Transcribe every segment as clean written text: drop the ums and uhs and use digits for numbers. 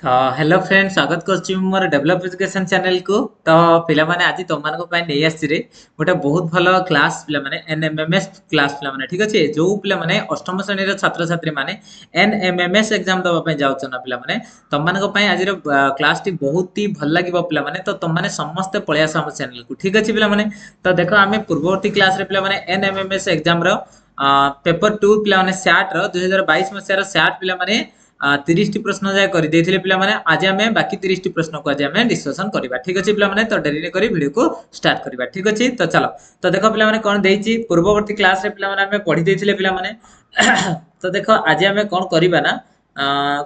तो hello friend स्वागत करछि मोर डेवलप एजुकेशन चैनल को। तो पिला माने आज तुम मानको पय नै आछि रे गोटे बहुत भलो क्लास पिला माने एनएमएमएस क्लास पिला माने ठीक अछि जो पिला माने अष्टम श्रेणी रो छात्र छात्री माने एनएमएमएस एग्जाम दबा पय जाउ छन पिला माने तुम मानको पय आज रो क्लास टी बहुत ही भल लागिबो पिला माने तो तुम माने समस्त पळिया हम चैनल को ठीक अछि पिला माने। तो देखो आमे पूर्ववर्ती क्लास रे पिला माने एनएमएमएस एग्जाम रो पेपर 2 पिला माने 60 रो 2022 मसिया रो 60 पिला माने 30 टी प्रश्न जाय कर देथिले पिला माने आज हमें बाकी 30 टी प्रश्न को आज हमें डिस्कशन करबा ठीक अछि पिला माने। तो डेरी करी वीडियो को स्टार्ट करबा ठीक अछि। तो चलो तो देखो पिला माने कोन देइछि पूर्ववर्ती क्लास रे पिला माने हमें पढी देथिले पिला माने तो देखो आज हमें कोन करबा ना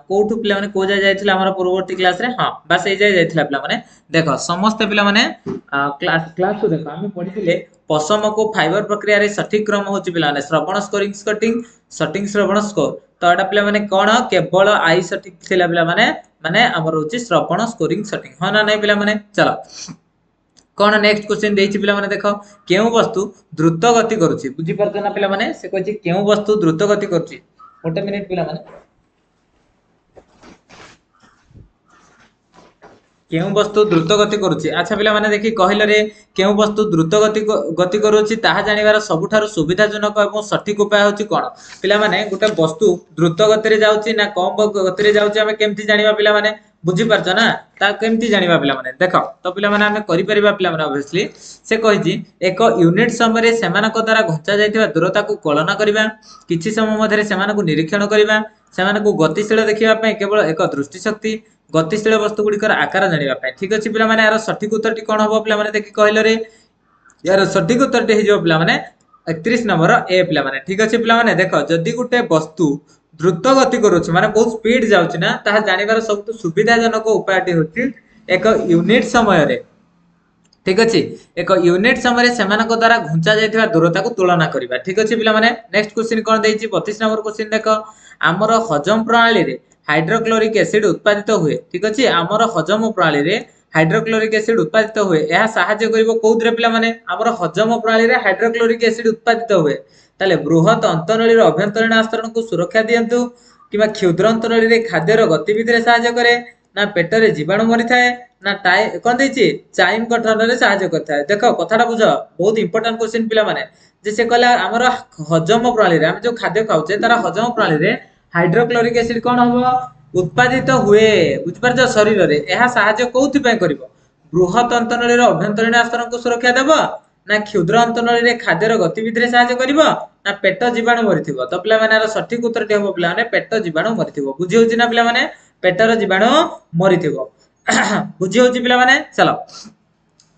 कोठु पिला माने को जाय जायथिला हमर पूर्ववर्ती क्लास रे हां बस ए जाय जायथिला पिला माने देखो समस्त पिला माने क्लास को देखो हमें पढिथिले पशम को फाइबर प्रक्रिया रे सठिक क्रम होछि पिला माने श्रवण स्कोरिंग स्कटिंग सटिंग श्रवण स्कोर। तो एटा पिला माने कोन केवल आई सटिक थिला पिला माने माने हमर होछि श्रवण स्कोरिंग सटिंग हां ना नै पिला माने। चलो कोन नेक्स्ट क्वेश्चन देछि पिला माने देखो केउ वस्तु द्रुत गति करूछि बुझी परछ ना पिला माने से कहछि केउ वस्तु द्रुत गति करूछि गोटे मिनिट पिला माने केउ वस्तु द्रुत गति करूछि अच्छा पिला माने देखि कहले रे केउ वस्तु द्रुत गति करूछि ताहा जानिबार सबुठारु सुविधाजनक एवं सठिक उपाय होछि कोन पिला माने गोटे वस्तु द्रुत गति रे जाउछि ना कम गति रे जाउछि हमें केमति जानिबा पिला माने बुझी परछ ना ता केमति जानिबा पिला माने देखो तो पिला माने हमें करि परिबा पिला माने ऑब्वियसली से कहिछि एक यूनिट समय रे सेमानक द्वारा घंचा जायतिबा दूरता को कलना करिबा किछि समय मध्यरे सेमानक निरीक्षण करिबा सेमानक गतिशील देखिबा पय केवल एक दृष्टि शक्ति गतिशील वस्तु गुड़िकर आकार जानिबा पय ठीक अछि पिला माने यार सठिक उत्तरटी कोन हबो पिला माने देखि कहले रे यार सठिक उत्तरटी हे जो पिला माने 31 नंबर ए पिला माने ठीक अछि पिला माने देखो जदि गुटे वस्तु द्रुत गति करूछि माने बहुत स्पीड जाउछि ना ताहा जानिबार सबटु सुविधाजनक उपायटी होछि एक यूनिट समय रे ठीक अछि एक यूनिट समय सेमानक द्वारा घुंचा जायतिबा दूरता को तुलना करिबा ठीक अछि पिला माने। नेक्स्ट क्वेश्चन कोन देइछि 32 नंबर क्वेश्चन देखो हमर हजम प्रणाली रे हाइड्रोक्लोरिक एसिड उत्पादित हुए ठीक अछि हमर हजम प्रणाली रे हाइड्रोक्लोरिक एसिड उत्पादित हुए यह सहाय्य करिवो कोउद्रे पिला माने हमर हजम प्रणाली रे हाइड्रोक्लोरिक एसिड उत्पादित हुए ताले बृहत अंतनळी रे अभ्यंतरीण आस्तरण को सुरक्षा दियंतु किबा क्षुद्र अंतनळी रे खाद्य रो गतिविधि रे सहाय्य करे ना पेट रे जीवाणु मरि थाए ना टाइ कोन देछि चाइम गठन रे सहाय्य करथाय देखो कथाटा बुझ बहुत इंपोर्टेंट क्वेश्चन पिला माने जे से कहला हमर हजम प्रणाली रे हम जो खाद्य खाउछे तारा हजम प्रणाली रे हाइड्रोक्लोरिक एसिड कोन हबो उत्पादित हुए बुझ परछ शरीर रे एहा सहाय्य कोउथि पय करिवो बृहत अंतनळी रे अभ्यंतरीण आस्तरण को सुरक्षा देबो ना क्षुद्र अंतनळी रे खाद्य रो गतिविधि रे सहाय्य करिवो ना पेट जीवाणु मरिथिबो तो पिला माने सठिक उत्तरटी हबो पिला माने पेट जीवाणु मरिथिबो बुझि होछि ना पिला माने पेटर जीवाणु मरिथिबो बुझी होछि पिला माने। चलो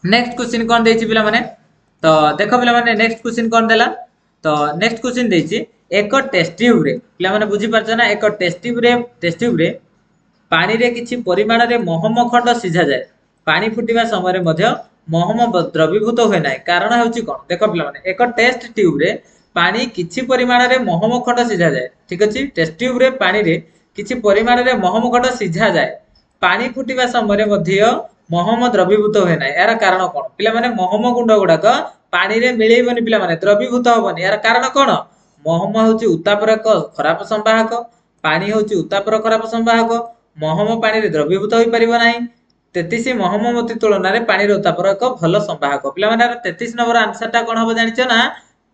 नेक्स्ट क्वेश्चन कोन देछि पिला माने तो देखो पिला माने नेक्स्ट क्वेश्चन कोन देला तो नेक्स्ट क्वेश्चन देछि एक टेस्ट ट्यूब रे पिला माने बुझी परछ ना एक टेस्ट ट्यूब रे पानी रे किछि परिमाण रे महम खंड सिझा जाय पानी फुटिबा समय रे मध्य महम द्रवीभूत होय नै कारण होछि कोन देखो पिला माने एक टेस्ट ट्यूब रे पानी किछि परिमाण रे महम खंड सिझा जाय ठीक अछि टेस्ट ट्यूब रे पानी रे किछि परिमाण रे महम खंड सिझा जाय पानी फुटिबा समय रे मध्य महम द्रवीभूत होय नै यार कारण कोन पिला माने महम गुंड गुडाक पानी रे मिलेइबनी पिला माने द्रवीभूत होबनी यार कारण कोन महम होछि उत्तापर एक खराब संवाहक पानी होछि उत्तापर खराब संवाहक महम पानी रे द्रवीभूत होई परिबो नाही 33 महम मति तुलना रे पानी रे उत्तापर एक भलो संवाहक पिला माने 33 नंबर आंसर ता कोन हबो जानिछ ना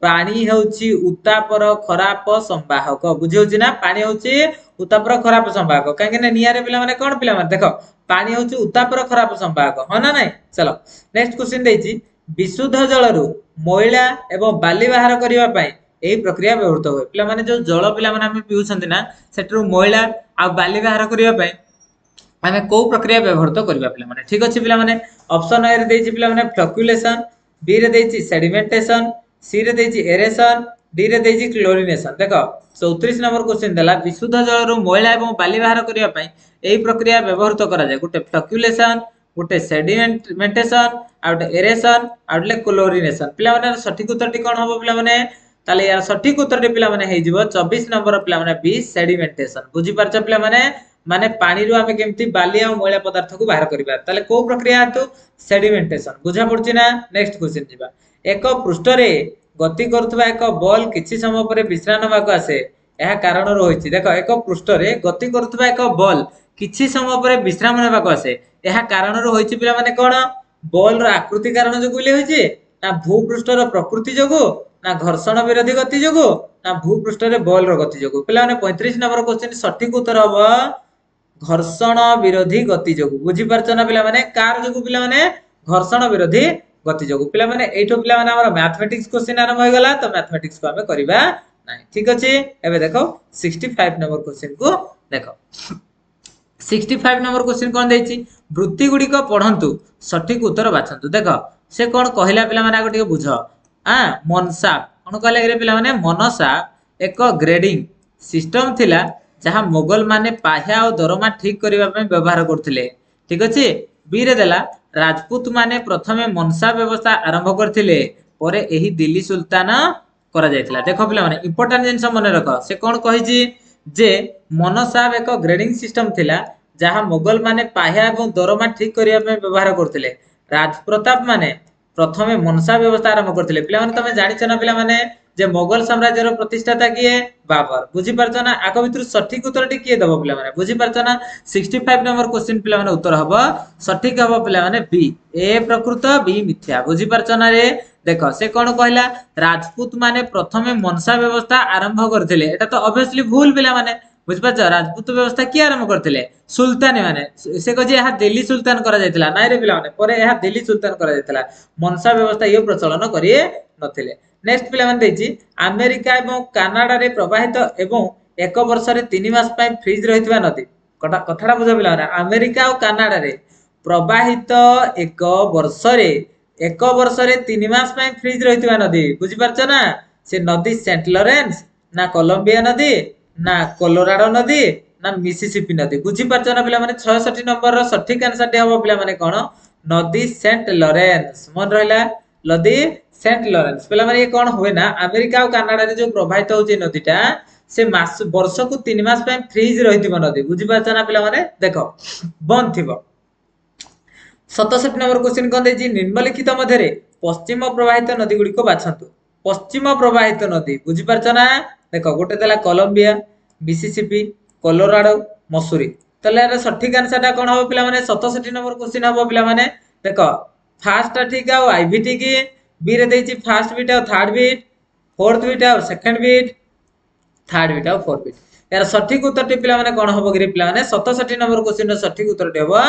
पानी होछि उत्तापर खराब संवाहक बुझि होछि ना पानी होछि उत्तापर खराब संवाहक काहे ने निया रे पिला माने कोन पिला माने देखो पानी होछि उत्तापर खराब संवाहक हो ना नाही। चलो नेक्स्ट क्वेश्चन देछि विशुद्ध जल रु मैला एवं बाली बाहर करिवा पई एही प्रक्रिया व्यवहृत होय पिला माने जो जल पिला माने हम पिउछंती ना सेटरु मैला आ बाली बाहर करिवा पई आमे को प्रक्रिया व्यवहृत करिवा पिला माने ठीक अछि पिला माने ऑप्शन ए रे देछि पिला माने फ्लक्युलेशन बी रे देछि सेडिमेंटेशन सी रे देछि एरेशन डी रे देछि क्लोरिनेशन देखो 34 नंबर क्वेश्चन देला विशुद्ध जल रु मैला एवं बाली बाहर करिवा पई एही प्रक्रिया व्यवहृत करा जाय गुटे फ्लक्युलेशन गुटे सेडिमेंटेशन आ गुटे एरेशन आ गुटे क्लोरिनेशन पिला माने सठिक उत्तरटी कोन हबो पिला माने ताले यार सठिक उत्तरटी पिला माने हे जिवो 24 नंबर पिला माने बी सेडिमेंटेशन बुझी परछ पिला माने माने पानी रु आमे केमती बाली आ मैला पदार्थ को बाहर करिबा ताले को प्रक्रिया हेतु सेडिमेंटेशन बुझा पड़छि ना। नेक्स्ट क्वेश्चन जिबा एक पृष्ठ रे गति करथबा एक बॉल किछि समय परे विश्राम नबाक आसे यह कारण होइछि देखो एक पृष्ठ रे गति करथबा एक बॉल किछि समय पर विश्राम नेबाक आसे यह कारण होइछि पिला माने कोन बॉल रो आकृति कारण जो गुले होइछि ना भूपृष्ठ रो प्रकृति जोगु ना घर्षण विरोधी गति जोगु ना भूपृष्ठ रे बॉल रो गति जोगु पिला माने 35 नंबर क्वेश्चन सठिक उत्तर हबो घर्षण विरोधी गति जोगु बुझी परछ ना पिला माने कार जोगु पिला माने घर्षण विरोधी गति जोगु पिला माने एठो पिला माने हमर मैथमेटिक्स क्वेश्चन आरंभ होय गला तो मैथमेटिक्स को हमें करिबा नाही ठीक अछि एबे देखो 65 नंबर क्वेश्चन को देखो 65 नंबर क्वेश्चन कोन देछि वृत्ति गुडी को पढंतु सठिक उत्तर बाछंतु देखो से कोन कहिला पिला माने आगो टिके बुझ मनसा कोन कहले रे पिला माने मनसा एक ग्रेडिंग सिस्टम थिला जहां मोगल माने पाह्या और दरमा ठीक करिबा पे व्यवहार करथिले ठीक अछि बी रे देला राजपूत माने प्रथमे मनसा व्यवस्था आरंभ करथिले परे एही दिल्ली सुल्तान करा जायतिला देखो पिला माने इंपोर्टेंट जिंस मने रखो से कोन कहिजी जे मनसा एक ग्रेडिंग सिस्टम थिला जहां मोगल माने पाह्या एवं दरमा ठीक करिबा पे व्यवहार करथिले राजप्रताप माने प्रथमे मनसा व्यवस्था आरंभ करथिले पिला माने तमे जानिछ ना पिला माने जे मोगल साम्राज्य रो प्रतिष्ठाता किए बाबर बुझी परछ ना आको भितर सठिक उत्तर टी किए दबो पिला माने बुझी परछ ना 65 नंबर क्वेश्चन पिला माने उत्तर हबो सठिक हबो पिला माने बी ए प्रकृत बी मिथ्या बुझी परछ ना रे देखो से कोन कहला राजपूत माने प्रथमे मनसा व्यवस्था आरंभ करथिले एटा तो ऑब्वियसली भूल पिला माने बुझ परछ राजपूत व्यवस्था की आरंभ करथिले सुल्तान माने से कह जे यहा दिल्ली सुल्तान करा जायतिला नाइ रे पिला माने परे यहा दिल्ली सुल्तान करा जायतिला मनसा व्यवस्था यो प्रचलन करिए नथिले नेक्स्ट पिला माने देछि अमेरिका एवं कनाडा रे प्रवाहित एवं एक वर्ष रे 3 मास पय फ्रीज रहितबा नदी कथाटा बुझ पिला माने अमेरिका और कनाडा रे प्रवाहित एक वर्ष रे 3 मास पय फ्रीज रहितबा नदी बुझि परछ ना से नदी सेंट लॉरेंस ना कोलंबिया नदी ना कोलोराडो नदी ना मिसिसिपी नदी बुझी परछ ना पिला माने 66 नंबर रो सठिक आंसर दे हबो पिला माने कोन नदी सेंट लॉरेंस मन रहला नदी सेंट लॉरेंस पिला माने ये कोन होय ना अमेरिका और कनाडा रे जो प्रवाहित होची नदीटा से मास वर्ष को 3 मास पय फ्रीज रहितिबो नदी बुझी परछ ना पिला माने देखो बंद थिबो 67 नंबर क्वेश्चन कोन देजी निम्नलिखित मध्य रे पश्चिम प्रवाहित नदी गुडी को बाछंतु पश्चिम प्रवाहित नदी बुझी परछ ना देखो गोटे देला कोलंबिया मिसिसिपी कोलोराडो मसूरी तले यार सठिक आंसर ता कोन हो पिला माने 67 नंबर क्वेश्चन हो पिला माने देखो फर्स्ट ठीक आ आईवी ठीक बी रे देछि फर्स्ट बीट और थर्ड बीट फोर्थ बीट और सेकंड बीट थर्ड बीट और फोर्थ बीट यार सठिक उत्तर टी पिला माने कोन होबो गिरी पिला माने 67 नंबर क्वेश्चन रो सठिक उत्तर टी होबो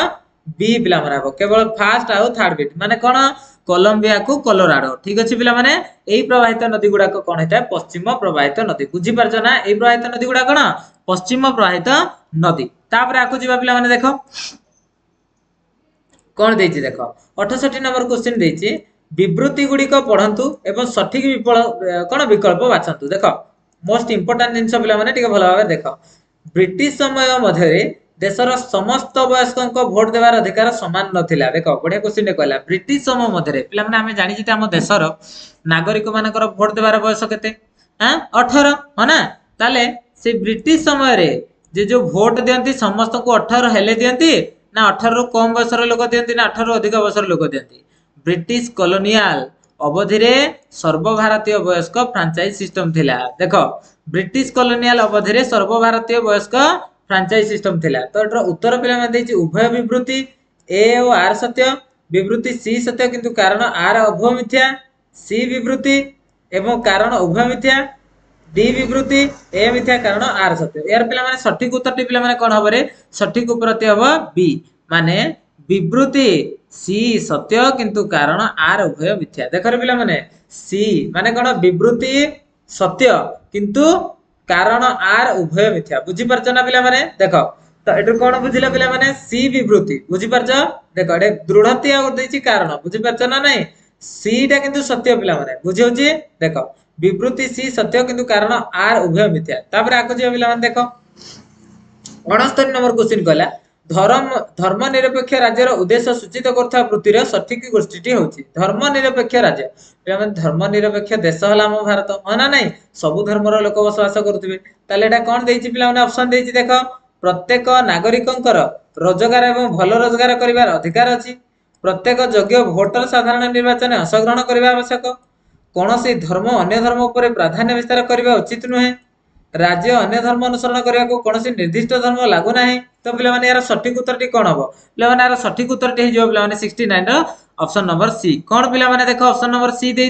बी पिला माने होबो केवल फर्स्ट और थर्ड बीट माने कोन कोलंबिया को कोलोराडो ठीक अछि पिला माने एई प्रवाहित नदी गुडा को कोन हेता पश्चिम प्रवाहित नदी बुझी परछ ना एई प्रवाहित नदी गुडा कोन पश्चिम प्रवाहित नदी तापर आकु जिबा पिला माने देखो कोन देछि देखो 68 नंबर क्वेश्चन देछि विवृत्ति गुडी को पढंतु एवं सठिक विकल्प बाछंतु देखो मोस्ट इंपोर्टेंट जिंस पिला माने टिके भलो भाबे देखो ब्रिटिश समय मध्य रे देशर समस्त वयस्कों को वोट देवार अधिकार समान नथिला देखो बढ़िया क्वेश्चन कहला ब्रिटिश समय मध्य रे पिला माने हमें जानि जे हम देशर नागरिक मानकर वोट देवार बयस केते 18 हो ना ताले से ब्रिटिश समय रे जे जो वोट दियंती समस्त को 18 हेले दियंती ना 18 रो कम बयसर लोक दियंती ना 18 रो अधिक बयसर लोक दियंती ब्रिटिश कॉलोनियल अवधि रे सर्वभारतीय वयस्क फ्रांचाइज सिस्टम थिला देखो ब्रिटिश कॉलोनियल अवधि रे सर्वभारतीय वयस्क फ्रांचाइज सिस्टम थिला तो एटर उत्तर पिला में देछि उभय विवृत्ति ए और आर सत्य विवृत्ति सी सत्य किंतु कारण आर अभव मिथ्या सी विवृत्ति एवं कारण उभय मिथ्या डी विवृत्ति ए मिथ्या कारण आर सत्य यार पिला माने सठिक उत्तर टी पिला माने कोन हबरे सठिक उत्तर हबो बी माने विवृत्ति सी सत्य किंतु कारण आर उभय मिथ्या देखो रे पिला माने सी माने कोन विवृत्ति सत्य किंतु कारण आर उभय मिथ्या बुझी परछ ना पिला माने देखो तो एटर कोन बुझिला पिला माने सी विवृत्ति बुझी परछ देखो एटे दृढ़ति आ देछि कारण बुझी परछ ना नै सी टा किंतु सत्य पिला माने बुझि होछि देखो विवृत्ति सी सत्य किंतु कारण आर उभय मिथ्या तापर आको जे पिला माने देखो 69 नंबर क्वेश्चन कहला धर्मनिरपेक्ष राज्यर उद्देश्य सूचित करथा वृत्तिर सठिक गोष्ठीटी होछि धर्मनिरपेक्ष राज्य पिला माने धर्मनिरपेक्ष देश हला हम भारत होना नै सब धर्मर लोक बसवास करथिबे ताले एटा कोन देछि पिला माने ऑप्शन देछि देखो प्रत्येक नागरिकंकर रोजगार एवं भल रोजगार करिवार अधिकार अछि प्रत्येक योग्य वोटर साधारण निर्वाचन अंशग्रहण करबा आवश्यक कोनोसी धर्म अन्य धर्म ऊपर प्राधान्य विस्तार करबा उचित नुहे राज्य अन्य धर्म अनुसरण करने को कौन निर्दिष्ट धर्म लागू ना। तो पे यार सठिक उत्तर टी कौन हम पे यार सठिक उत्तर टी पे 69 ऑप्शन नंबर सी कौन पे देख option number C they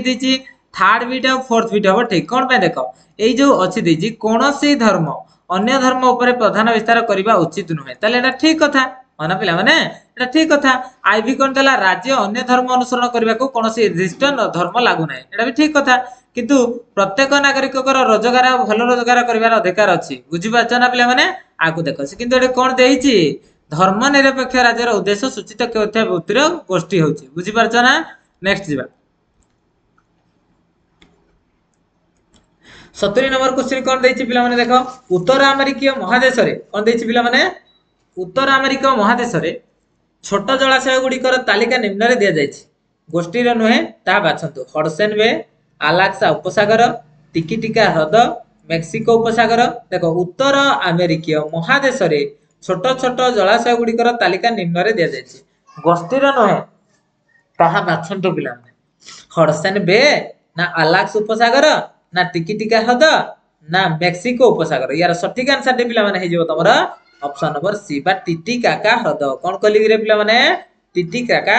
third beat और फोर्थ बीट हम ठीक कौन पे देख ये जो अच्छी कौन धर्म अन्य धर्म उपर प्रधान विस्तार करने उचित नुहे ताले ठीक कथा हाँ ना पे ठीक कथा आईबी कौन देला राज्य अन्य धर्म अनुसरण करने को कौन निर्दिष्ट धर्म लागू ना ये भी ठीक कथा किंतु प्रत्येक नागरिक रोजगार भल रोजगार कर अधिकार अच्छी बुझीपार ना पे आगु देख कि कौन दे धर्मनिरपेक्ष राज्यर उद्देश्य सूचित वृत्तिर गोष्ठी हूँ बुझीपार ना नेक्स्ट जा 70 नंबर क्वेश्चन कौन देछि पिला माने देखो उत्तर अमेरिकीय महादेश रे कौन देछि पिला माने उत्तर अमेरिका महादेश रे छोट जलाशय गुड़िकर तालिका निम्न रे दिया जायछि गोष्ठी रे नुहे ता बाछंतु हडसन बे अलास्का उपसागर टिकिटिका ह्रद मेक्सिको उपसागर देखो उत्तर अमेरिकीय महादेश रे छोट छोट जलाशय गुड़िकर तालिका निम्न रे दिया जायछि गोष्ठी रे नुहे ता बाछंतु पिला माने हडसन बे ना अलास्का उपसागर ना टिकिटिका ह्रद ना मेक्सिको उपसागर यार सठिक आंसर दे पिला माने हे जो तमरा ऑप्शन नंबर सी बा टिटिकाका ह्रद कौन कहली रे पिला माने टिटिकाका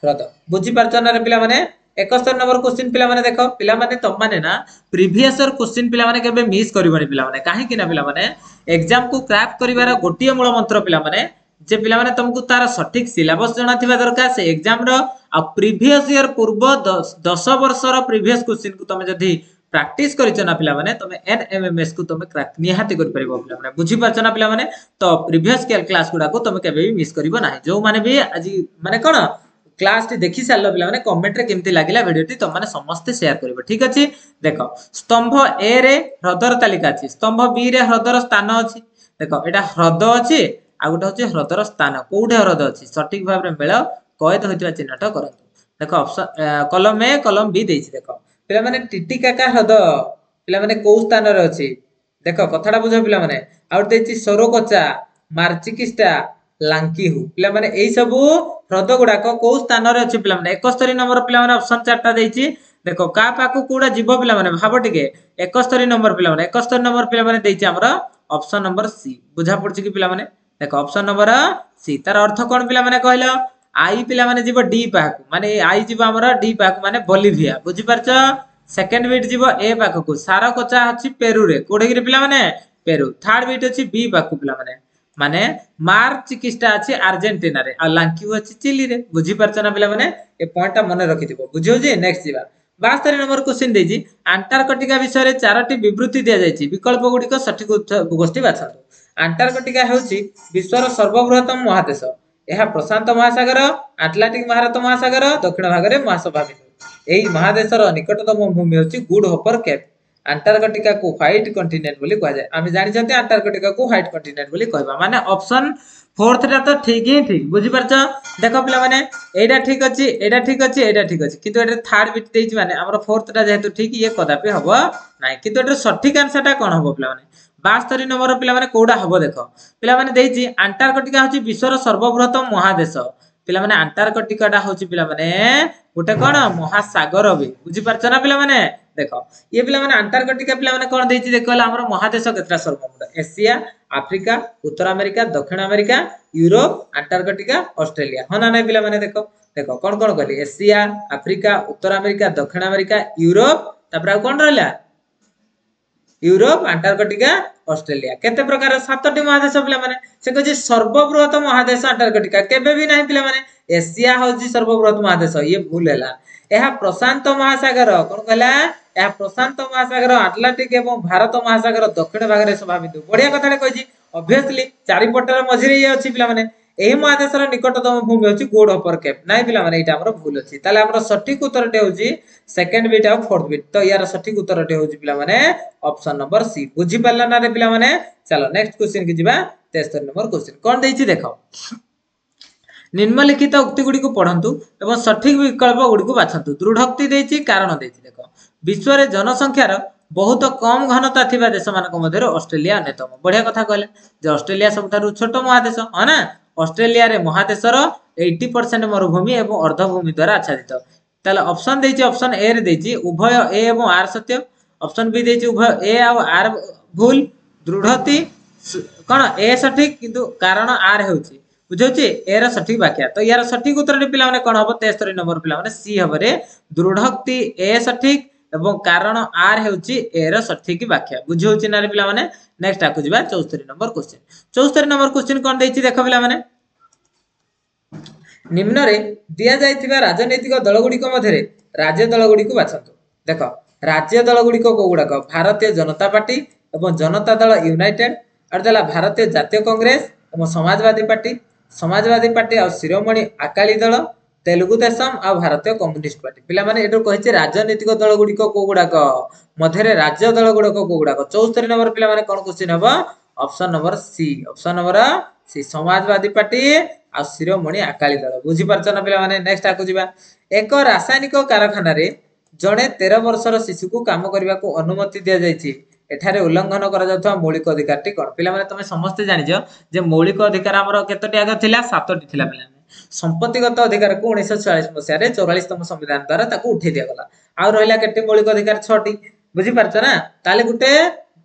ह्रद बुझी पारछ ना रे पिला माने 71 नंबर क्वेश्चन पिला माने देखो पिला माने तम माने ना प्रीवियस ईयर क्वेश्चन पिला माने केबे मिस करबनी पिला माने काहे कि ना पिला माने एग्जाम को क्रैक करिवार गोटिए मूल मंत्र पिला माने जे पिला माने तुमको तार सठिक सिलेबस जणा थिबा दरकार से एग्जाम रो आ प्रीवियस ईयर पूर्व 10 वर्ष रो प्रीवियस क्वेश्चन को तुम जदी प्रैक्टिस करिछ ना पिला माने तुम एनएमएमएस को तुम क्रैक निहाती कर परिबो पिला माने बुझी पाछ ना पिला माने तो प्रीवियस क्लास गुडा को तुम केबे भी मिस करिवो नाही जो माने भी आज माने कोन क्लास टी देखि सारलो पिला माने कमेंट रे केमती लागिला वीडियो टी तुम माने समस्त शेयर करिवो ठीक अछि देखो स्तंभ ए रे ह्रदर तालिका अछि स्तंभ बी रे ह्रदर स्थान अछि देखो एटा ह्रद अछि आ गोटे होछि ह्रदर स्थान कोउठे ह्रद अछि सठिक भाव रे मेल कयत होइतबा चिन्हट करंतु देखो option column A column B देछि देखो पिला माने टिटिकाका ह्रद पिला माने को स्थान रे अछि देखो कथाटा बुझो पिला माने आउट देछि सोरोकचा मार्चिकिस्टा लांकीहु पिला माने एई सब ह्रद गुडा को स्थान रे अछि पिला माने 71 नंबर पिला माने ऑप्शन 4टा देछि देखो का पाकु कोडा जीव पिला माने भाबो टिके 71 नंबर पिला माने 71 नंबर पिला माने देछि हमरा ऑप्शन नंबर सी बुझा पड़छि कि पिला माने देखो ऑप्शन नंबर सी तार अर्थ कोन पिला माने कहलो आई पिला माने जीव डी पाकु माने आई जीव हमरा डी पाकु माने बोलिविया बुझी पारछ सेकंड बीट जीव ए पाकु सारकोचा अछि पेरू रे कोडे कि पिला माने पेरू थर्ड बीट अछि बी पाकु पिला माने माने मार्चिकिस्टा अछि अर्जेंटीना रे आ लांकीउ अछि चिली रे बुझी पारछ ना पिला माने ए पॉइंटटा मने रखिथिबो बुझियो जे नेक्स्ट जीवा 72 नंबर क्वेश्चन देजी अंटार्कटिका विषय रे चारोटी विवृत्ति दिया जायछि विकल्प गुडी को सठिक गोष्ठी बाछंतु अंटार्कटिका हेउछि विश्वर सर्वबृहत्तम महादेश यह प्रशांत महासागर आटलांटिक महारत महासागर दक्षिण भाग रे महासभावित एही महादेशर निकटतम भूमि होछि गुड होपर केप अंटार्कटिका को व्हाइट कॉन्टिनेंट बोली कहा जाय आमे जानि छथि अंटार्कटिका को व्हाइट कॉन्टिनेंट बोली कहबा माने ऑप्शन फोर्थ रा तो ठीक ही ठीक बुझी परछ देखो पिला माने एडा ठीक अछि एडा ठीक अछि एडा ठीक अछि किंतु एडा थर्ड बिट देछि माने हमर फोर्थ रा जेहेतु ठीक ये कदापि हबो नाही किंतु एडा सठिक आंसर ता कोन हबो पिला माने 72 नंबर पिला माने कोडा हबो देखो पिला माने देछि अंटार्कटिका होछि विश्वर सर्वबृहत्तम महादेश पिला माने अंटार्कटिका टा होछि पिला माने गोटे कोन महासागर बे बुझी परछ ना पिला माने देखो ये पिला माने अंटार्कटिका पिला माने कोन देछि देखला हमर महादेश केतरा सर्वमुंड एशिया अफ्रीका उत्तर अमेरिका दक्षिण अमेरिका यूरोप अंटार्कटिका ऑस्ट्रेलिया हो ना नै पिला माने देखो देखो कोन कोन कहली एशिया अफ्रीका उत्तर अमेरिका दक्षिण अमेरिका यूरोप तापर कोन रहला यूरोप अंटार्कटिका ऑस्ट्रेलिया केते प्रकार सातटी महादेश पिला माने से कहै सर्वबृहत महादेश अंटार्कटिका केबे भी नाही पिला माने एशिया होजी सर्वबृहत महादेश ये भूल हैला एहा प्रशांत महासागर कोन कहला एहा प्रशांत महासागर अटलांटिक एवं भारत महासागर दक्षिण भाग रे सभावित बढ़िया कथाले कहै ऑब्वियसली चारि पटर मझिरे ये अछि पिला माने एही महादेशर निकटतम भूमि होछि गुड अपर केप नाही पिला माने एटा हमर भूल अछि ताले हमर सठिक उत्तरटे होछि सेकंड बीट और फोर्थ बीट तो यार सठिक उत्तरटे होछि पिला माने ऑप्शन नंबर सी बुझी पारला ना रे पिला माने चलो नेक्स्ट क्वेश्चन की जिबा 73 नंबर क्वेश्चन कोन देछि देखो निम्नलिखित उक्ति गुडी को पढंतु एवं सठिक विकल्प गुडी को बाछंतु दृढोक्ति देछि कारण देछि देखो विश्व रे जनसंख्यार बहुत कम घनता थिबा देश मानक मध्यरे ऑस्ट्रेलिया अन्यतम बढ़िया कथा कहले जे ऑस्ट्रेलिया सबठारु छोट महादेश ह ना ऑस्ट्रेलिया रे महादेशर 80% मरुभूमि एवं अर्धभूमि द्वारा आच्छादित ताले ऑप्शन देछि ऑप्शन ए रे देछि उभय ए एवं आर सत्य ऑप्शन बी देछि उभय ए और आर भूल दृढ़ति कौन ए सठिक किंतु कारण आर होउची बुझौची ए रा सठिक व्याख्या तो यार सठिक उत्तर पिला माने कोन हबो 73 नंबर पिला माने सी हबरे दृढ़क्ति ए सठिक एवं कारण आर हेउची ए रा सठिक व्याख्या बुझौची ना पिला माने नेक्स्ट आकु जिबा 74 नंबर क्वेश्चन 74 नंबर क्वेश्चन कोन देइची देखो पिला माने निम्न रे दिया जाइथिबा राजनीतिक दलगुडी को मध्यरे राज्य दलगुडी को बाछंतु देखो राज्य दलगुडी को गुडा को भारतीय जनता पार्टी एवं जनता दल यूनाइटेड अर्थात भारतीय जातीय कांग्रेस एवं समाजवादी पार्टी और शिरोमणि अकाली दल तेलुगु देशम और भारतीय कम्युनिस्ट पार्टी पिला माने एटो कहिचे राजनीतिक दल गुडी को गुडा को मध्यरे राज्य दल गुडा को गुडा को 74 नंबर पिला माने कोन क्वेश्चन हबो option number C Samajwadi Party आ शिरोमणि अकाली दल बुझी परछ ना पिला माने नेक्स्ट आकु जिबा एक रासायनिक कारखाना रे जणे 13 वर्षर शिशु को काम करबा को अनुमति दिया जायछि एठारे उल्लंघन करा जाथवा मौलिक अधिकार टी कोन पिला माने तमे समस्त जानि जो जे मौलिक अधिकार हमर केतोटी आगे थिला 7टी थिला पिला संपत्तिगत अधिकार को 1946 मसिया रे 44तम संविधान द्वारा ताको उठे दिया गला आ रहला केते मौलिक अधिकार 6टी बुझी परछ ना ताले गुटे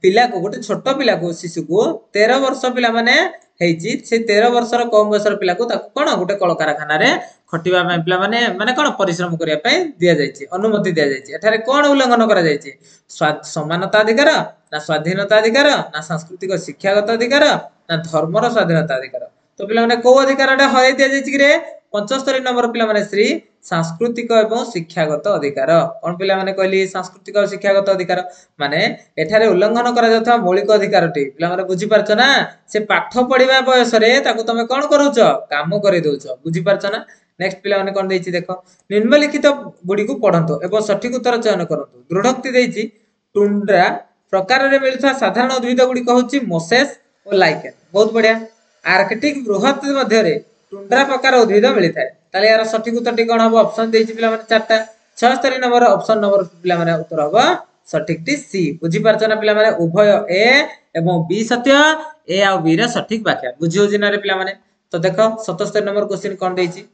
पिला को गुटे छोटो पिला को शिशु को 13 वर्ष पिला माने हेची से 13 वर्षर कम बयसर पिला को ताको कोन गुटे कल कारखाना रे खटिबा पय पिला माने कोन परिश्रम करिया पय दिया जायछि अनुमति दिया जायछि एठारे कोन उल्लंघन करा जायछि समानता अधिकार ना स्वाधीनता अधिकार ना सांस्कृतिक शिक्षागत अधिकार ना धर्मर स्वाधीनता अधिकार तो पिला माने को अधिकारटा हय दिया जायछि कि रे 75 नंबर पिला माने श्री सांस्कृतिक एवं शिक्षागत अधिकार कोन पिला माने कहली सांस्कृतिक और शिक्षागत अधिकार माने एठारे उल्लंघन करा जाथवा मौलिक अधिकारटी पिला माने बुझी परछ ना से पाठ पढिबा बयस रे ताको तमे कोन करूछ काम करि दोछ बुझी परछ ना नेक्स्ट पिला माने कोन देइछि देखो निम्नलिखित गुडी को पढंतो एवं सठिक उत्तर चयन करंतो दृढ़क्ति देइछि टुंड्रा प्रकार रे मिलथा साधारण उद्भिद गुडी कहउछि मोसेस और लाइकेन बहुत बढ़िया आर्कटिक बृहत मध्य रे टुंड्रा प्रकार उद्भिद मिलता है ताले यार सठिक उत्तर कोन हबो ऑप्शन देइछि पिला माने चारटा 76 नंबर ऑप्शन नंबर पिला माने उत्तर हबो सठिक टी सी बुझी परछ ना पिला माने उभय ए एवं बी सत्य ए आ बी रे सठिक व्याख्या बुझी होछि ना रे पिला माने तो देखो 77 नंबर क्वेश्चन कोन देइछि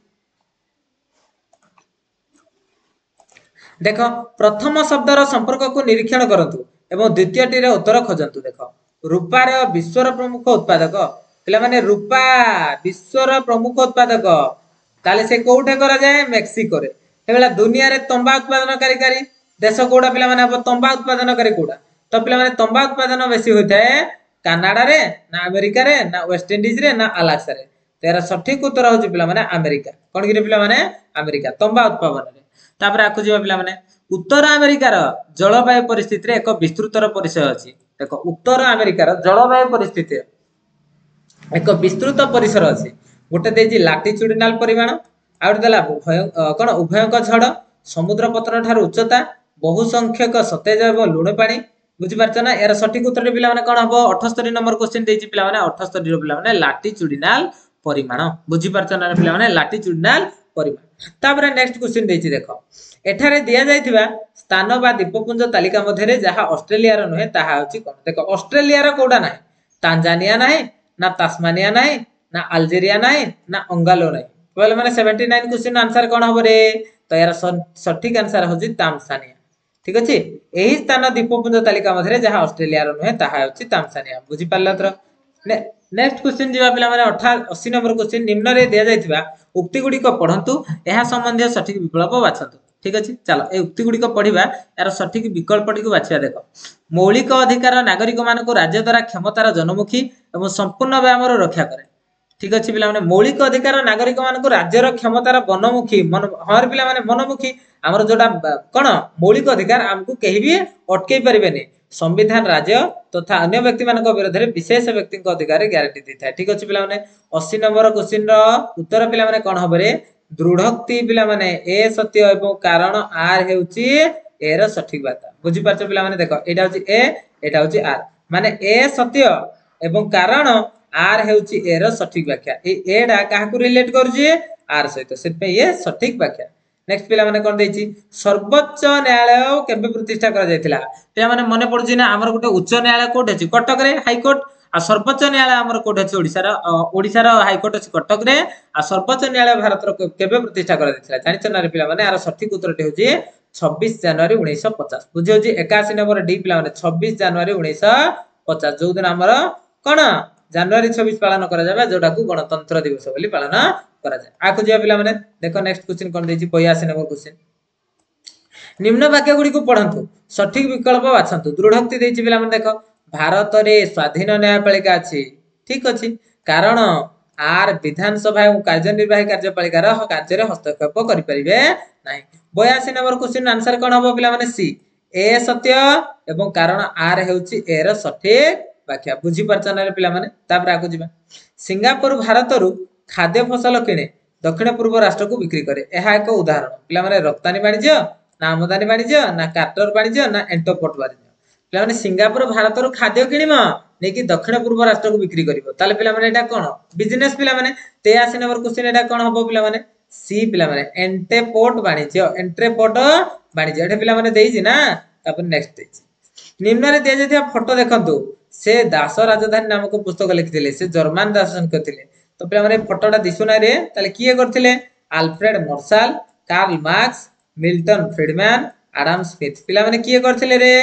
देखो प्रथम शब्दर संपर्क को निरीक्षण करंतु एवं द्वितीयटी रे उत्तर खोजंतु देखो रूपार विश्वर प्रमुख उत्पादक पिला माने रूपा विश्वर प्रमुख उत्पादक ताले से कोठे करा जाए मेक्सिको रे एबेला दुनिया रे तंबा उत्पादनकारी देश कोडा पिला माने अब तंबा उत्पादनकारी कोडा तो पिला माने तंबा उत्पादन बेसी होइताए कनाडा रे ना अमेरिका रे ना वेस्ट इंडीज रे ना अलास्का रे तेरा सठिक उत्तर होछि पिला माने अमेरिका कोन गिरे पिला माने अमेरिका तंबा उत्पादन रे तापर आकु जिबा पिला माने उत्तर अमेरिकार जलवायु परिस्थिति रे एक विस्तृतर परिचय अछि देखो उत्तर अमेरिकार जलवायु परिस्थिति एक विस्तृत परिसर अछि गोटे देजी लाटिट्यूडिनल परिमाण आउट देला कोन उभयंक झड़ समुद्र पतन ठार उच्चता बहु संख्यक सतेज एवं लुण पानी बुझी परछ ना यार सठिक उत्तर पिला माने कोन हबो 78 नंबर क्वेश्चन देछि पिला माने 78 रो पिला माने लाटिट्यूडिनल परिमाण बुझी परछ ना पिला माने लाटिट्यूडिनल परिमाण तापर नेक्स्ट क्वेश्चन देछि देखो एठारे दिया जायथिबा स्थान बा द्वीपपुंज तालिका मध्य रे जहा ऑस्ट्रेलिया रो नहे ताहा होछि कोन देखो ऑस्ट्रेलिया रो कोडा नाही तांजानिया नाही ना तास्मानिया नाही ना अल्जेरिया नाही ना अंगालो नाही बोले माने 79 क्वेश्चन आंसर कोन हबो रे तो यार सठिक आंसर होछि तामसानिया ठीक अछि एही स्थान द्वीपपुंज तालिका मध्य रे जहा ऑस्ट्रेलिया रो नहे ताहा होछि तामसानिया बुझी पारला तर नेक्स्ट क्वेश्चन जिबा पिला माने 80 नंबर क्वेश्चन निम्न रे दिया जायथिबा उक्ति गुडी को पढंतु एहा संबंधी सठिक विकल्प बाछंतु ठीक अछि चलो ए उक्ति गुडी को पढिबा यार सठिक विकल्पटी को बाछिया देखो मौलिक अधिकार नागरिक मान को राज्य द्वारा क्षमतार जनमुखी एवं संपूर्ण व्यायामर रक्षा करे ठीक अछि पिला माने मौलिक अधिकार नागरिक मान को राज्यर क्षमतार वनमुखी मन हर पिला माने मनमुखी हमर जोडा कोन मौलिक अधिकार हमकु केहि भी अटकै परिबेनी संविधान राज्य तथा अन्य व्यक्ति मानक विरोध रे विशेष व्यक्ति को अधिकार ग्यारंटी देता है ठीक अछि पिला माने 80 नंबर क्वेश्चन रो उत्तर पिला माने कोन हबरे दृढ़क्ति पिला माने ए सत्य एवं कारण आर हेउची ए रो सठिक बात बुझी परछ पिला माने देखो एटा होची ए एटा होची आर माने ए सत्य एवं कारण आर हेउची ए रो सठिक व्याख्या ए डा काहा को रिलेट करजी आर सहित सेत पे ये सठिक व्याख्या नेक्स्ट पिला माने कोन देछि सर्वोच्च न्यायालय केबे प्रतिष्ठा करा जायतिला पिला माने मने पडुची ना हमर गुटे उच्च न्यायालय कोर्ट अछि कटक रे हाई कोर्ट आ सर्वोच्च न्यायालय हमर कोर्ट अछि ओडिसा रो हाई कोर्ट अछि कटक रे आ सर्वोच्च न्यायालय भारत रो केबे प्रतिष्ठा करा जायतिला जानिछ ना रे पिला माने आर सठिक उत्तरटी होछि 26 जनवरी 1950 बुझियो जी 81 नंबर डी पिला माने 26 जनवरी 1950 50 जो दिन हमर कोन जनवरी 26 पालन करा जाबा जोटा को गणतंत्र दिवस बोली पालन करा जाय। आकु जे पिला माने देखो नेक्स्ट क्वेश्चन कोन देछि 82 नंबर क्वेश्चन निम्न वाक्य गुडी को पढंतु सठिक विकल्प बाछंतु दृढ़ोक्ति देछि पिला माने देखो भारत रे स्वाधीन न्यायपालिका अछि ठीक अछि कारण आर विधानसभा एवं कार्यनिर्वाही कार्यपालिकार कार्य रे हस्तक्षेप करि परिबे नाही। 82 नंबर क्वेश्चन आंसर कोन हबो पिला माने सी ए सत्य एवं कारण आर हेउछि ए र सठिक व्याख्या बुझी परछन रे पिला माने। तापर आकु जिबा सिंगापुर भारत रु खाद्य फसल किने दक्षिण पूर्व राष्ट्र को बिक्री करे एहा एक उदाहरण पिला माने रप्तानी वाणिज्य ना आमदानी वाणिज्य ना कार्टर वाणिज्य ना एंटरपोर्ट वाणिज्य पिला माने सिंगापुर भारत रु खाद्य किनिमा नेकी दक्षिण पूर्व राष्ट्र को बिक्री करिवो ताले पिला माने एटा कोन बिजनेस पिला माने 83 नंबर क्वेश्चन एटा कोन हबो पिला माने सी पिला माने एंटरपोर्ट वाणिज्य एटा पिला माने देइछि ना। तापर नेक्स्ट देइछि निम्न रे दे जेतिया फोटो देखंतु से दास राजधानी नामक पुस्तक लिखिथिले से जर्मन दार्शनिक करथिले तो पिला माने फोटोटा दिसुना रे ताले किए करथिले Alfred Marshall Karl Marx Milton Friedman Adam Smith पिला माने किए करथिले रे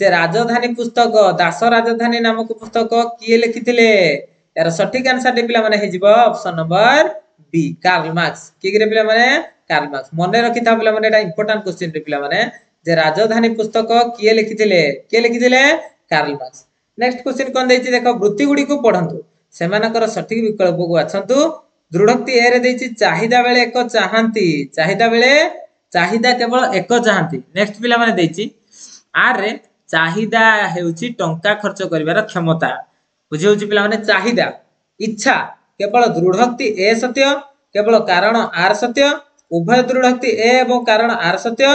जे राजधानी पुस्तक दास राजधानी नामक पुस्तक किए लिखिथिले यार सठिक आंसर दे पिला माने हे जिवो option number B Karl Marx की रे पिला माने कार्ल मार्क्स मने रखिथा पिला माने एटा इंपोर्टेंट क्वेश्चन रे पिला माने जे राजधानी पुस्तक किए लिखिथिले कार्ल मार्क्स। नेक्स्ट क्वेश्चन कोन दैछि देखो वृत्ति गुडी को पढंतु सेमानकर सठिक विकल्प को बाछंतु दृढ़ोक्ति ए रे दैछि चाहिदा बेले एक चाहंती चाहिदा केवल एक चाहंती। नेक्स्ट पिला माने दैछि आर रे चाहिदा हेउछि टंका खर्च करिवार क्षमता बुझि होछि पिला माने चाहिदा इच्छा केवल दृढ़ोक्ति ए सत्य केवल कारण आर सत्य उभय दृढ़ोक्ति ए एवं कारण आर सत्य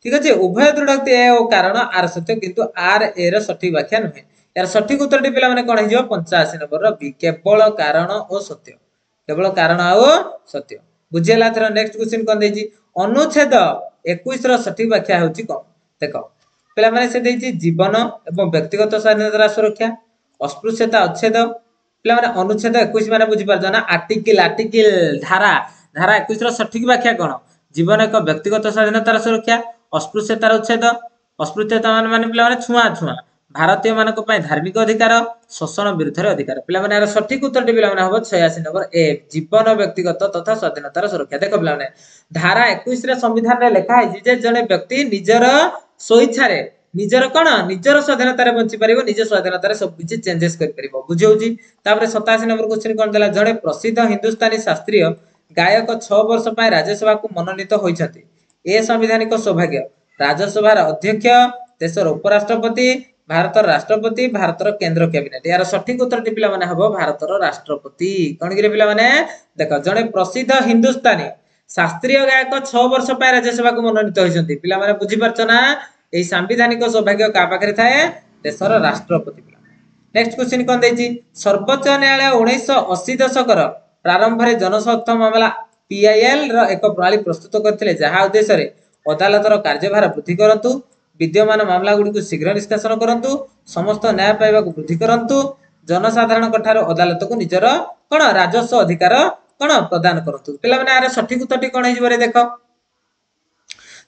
ठीक अछि उभय दृढ़ोक्ति ए और कारण आर सत्य किंतु आर ए र सठिक व्याख्या नहे यार सठिक उत्तर टी पिला माने कोन हिजो 85 नंबर रो बी केवल कारण और सत्य केवल कारण और सत्य बुझेला। थरा नेक्स्ट क्वेश्चन कोन दैछि अनुच्छेद 21 रो सठिक व्याख्या होछि कोन देखो पिला माने से दैछि जीवन एवं व्यक्तिगत स्वाधीनता सुरक्षा अस्पृश्यता उच्छेद पिला माने अनुच्छेद 21 माने बुझि परछ ना आर्टिकल धारा 21 रो सठिक व्याख्या कोन जीवन एक व्यक्तिगत स्वाधीनता सुरक्षा अस्पृश्यतार उच्छेद अस्पृश्यता माने पिला माने छुआ भारतीय मानको पय धार्मिक अधिकार शोषण विरुद्ध अधिकार पिला माने सठिक उत्तर टी पिला माने हबो 86 नंबर ए जीवन व्यक्तिगत तथा स्वाधीनतार सुरक्षा। देखो पिला माने धारा 21 रे संविधान रे लिखा है जे जने व्यक्ति निजर स्वेच्छा रे निजर कोन निजर स्वाधीनता रे बंची परिबो निज स्वाधीनता रे सब किछि चेंजेस कर परिबो बुझौजी। तापर 87 नंबर क्वेश्चन कोन देला जने प्रसिद्ध हिंदुस्तानी शास्त्रीय गायक 6 वर्ष पय राज्यसभा को मनोनीत होइछथि ए संवैधानिक सौभाग्य राज्यसभा अध्यक्ष देशर उपराष्ट्रपति भारतर राष्ट्रपति भारतर केंद्र कैबिनेट यार सठिक उत्तर टी पिला माने हबो भारतर राष्ट्रपति कोन गिरे पिला माने देखो जने प्रसिद्ध हिंदुस्तानी शास्त्रीय गायक 6 वर्ष पय राज्यसभा को मनोनीत होइछथि पिला माने बुझि परछ ना एई संवैधानिक सौभाग्य का पाखरे थाए देशर राष्ट्रपति पिला। नेक्स्ट क्वेश्चन कोन दैछि सर्वोच्च न्यायालय 1980 दशकर प्रारंभ रे जनस्वार्थ मामला पीआईएल रो एक प्रणाली प्रस्तुत करथिले जहा उद्देश्य रे अदालतर कार्यभार वृद्धि करंतु विद्यमान मामला गुडी को शीघ्र निष्कासन करंतु समस्त न्याय पाइबा को वृद्धि करंतु जनसाधारण कठारो अदालत को निजर कोन राजस्व अधिकार कोन प्रदान करंतु पिला माने आरे सठिक उत्तर टी कोन हिजबो रे देखो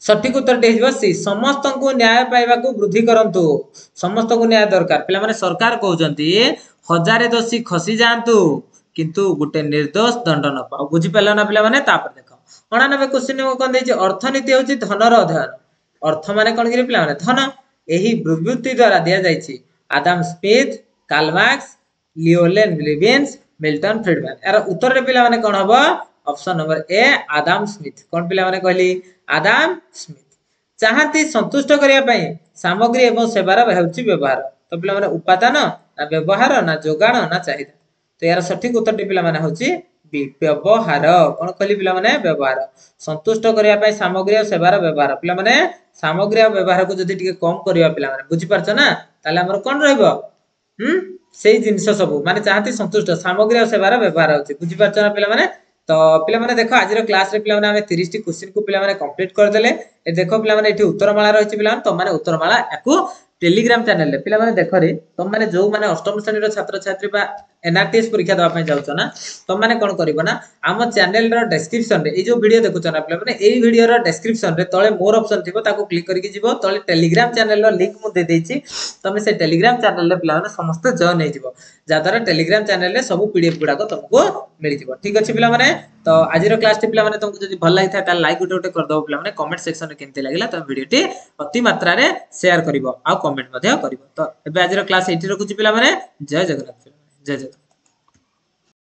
सठिक उत्तर टी हिजबो सी समस्त को न्याय पाइबा को वृद्धि करंतु समस्त को न्याय दरकार पिला माने सरकार कहउजंती हजारे दोषी खसी जांतु किंतु गुटे निर्दोष दंड न पाओ बुझि पेला ना पिला माने। तापर देखो 99 क्वेश्चन कोन दैछि अर्थनीति होछि धनर अध्ययन अर्थ माने कोन गिरे पिला माने धन एही प्रवृत्ति द्वारा दिया जायछि Adam Smith Karl Marx Lionel Robbins Milton Friedman यार उत्तर रे पिला माने कोन हबो option number A Adam Smith कोन पिला माने कहली आदम स्मिथ चाहती संतुष्ट करिया पई सामग्री एवं सेवार हेउछि व्यवहार तो पिला माने उपादान ना व्यवहार ना जोगाण ना चाहिदा तो यार सठिक उत्तर टी पिला माने होछि व्यवहार कोन कहली पिला माने व्यवहार संतुष्ट करिया पई सामग्री और सेवार व्यवहार पिला माने सामग्री और व्यवहार को जदी टिके कम करिया पिला माने बुझि परछ ना ताले हमर कोन रहइबो सेही जिंस सब माने चाहती संतुष्ट सामग्री और सेवार व्यवहार होछि बुझि परछ ना पिला माने। तो पिला माने देखो आज रो क्लास रे पिला माने हमें 30 टी क्वेश्चन को पिला माने कंप्लीट कर देले ए देखो पिला माने एठी उत्तरमाला रहिछि पिला माने तो माने उत्तरमाला याकू टेलीग्राम चैनल रे पिला माने देखरे तुम माने जो माने अष्टम श्रेणी छात्र छात्री बा एनआरटीएस परीक्षा देवा ପାଇଁ ଯାଉଛ ନା तुम माने कोन करिवो ना ଆମ चैनल रो डिस्क्रिप्शन रे ए जो वीडियो देखुछ ना पिला माने एई वीडियो रो डिस्क्रिप्शन रे तळे मोर ऑप्शन थिबो ताको क्लिक करके जिवो तळे टेलीग्राम चैनल रो लिंक मु दे देछि तमे से टेलीग्राम चैनल रे पिला माने समस्त जॉइन हे जिवो जा द्वारा टेलीग्राम चैनल रे सब पीडीएफ गुडा को तुमको मिल जिवो ठीक अछि पिला माने तो आज रो क्लास टी पिला माने तुमको जदी भल लागि था त लाइक उटे उटे कर दो पिला माने कमेंट सेक्शन रे केनते लागिला त वीडियो टी अति मात्रा रे शेयर करिवो आ कमेंट मध्ये करिवो तो एबे आज रो क्लास एठी रखुची पिला माने जय जगन्नाथ जय जगन्नाथ।